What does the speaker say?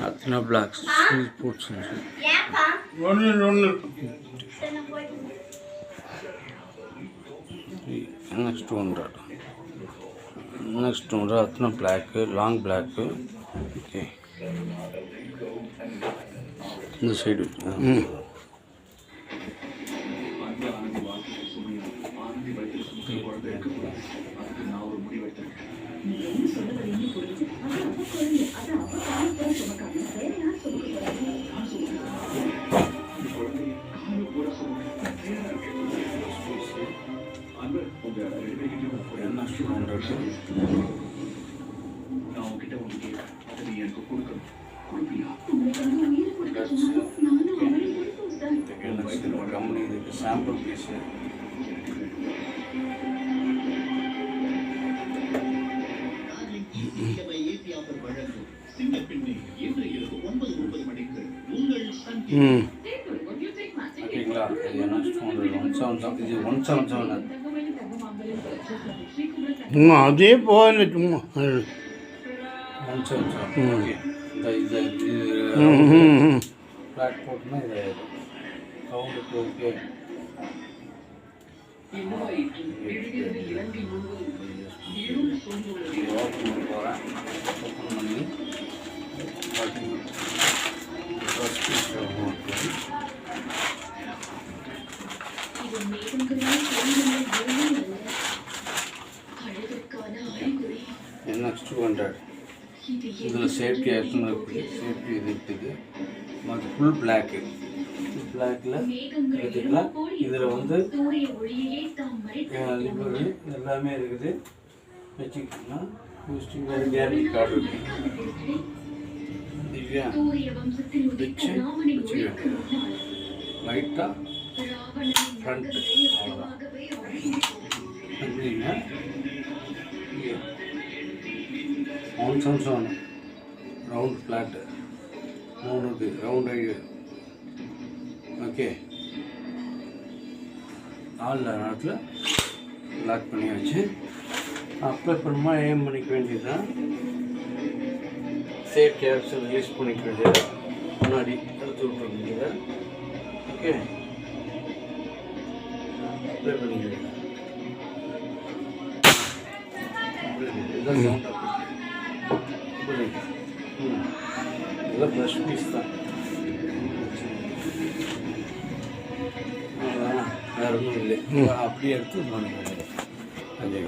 Athena Black Sweet Sports next one Athena Black long black. Okay, this side. Sample piece. ஓகேங்களா, இது என்ன 177 அதே போகல சும்மா 177. ஓகே, இது ஃப்ளாட் போட்டுனா இது சவுண்டுக்கு ஓகே. ஓப்பன் பண்ணி போகிறேன். ஓப்பன் பண்ணி NX 200 இதில் சேஃப்டி ஆக்ஷன் இருக்குது. சேஃப்டி இது இருக்குது. மற்ற ஃபுல் பிளாக்கு பிளாக்கில் எடுத்துக்கலாம். இதில் வந்து லிவரு எல்லாமே இருக்குது. வச்சுக்கிட்டோம்னா கேரண்டி கார்டு இருக்குது. திவ்யா வச்சுக்கோங்க. லைட்டாக ஃப்ரண்ட்டு அவ்வளோதான். எப்படின்னா 177 ரவுண்ட் ஃப்ளாட்டு 3 ரவுண்ட் ஐடு. ஓகே, 4 நேரத்தில் லாக் பண்ணி வச்சு அப்ளை பண்ணுமா ஏம் பண்ணிக்க வேண்டியதுதான். சேஃப்டி ஆப்ஷன் ரிலீஸ் பண்ணிக்க வேண்டியது. முன்னாடி எடுத்து விட்ற வேண்டியது. ஓகே, அப்ளை பண்ணிக்க வேண்டியது. இதுதான் சவுண்ட். இதெல்லாம் ப்ரஷ் பீஸ் தான். வேறு ஒன்றும் இல்லை. அப்படியே எடுத்து பண்ணிக்க வேண்டியது.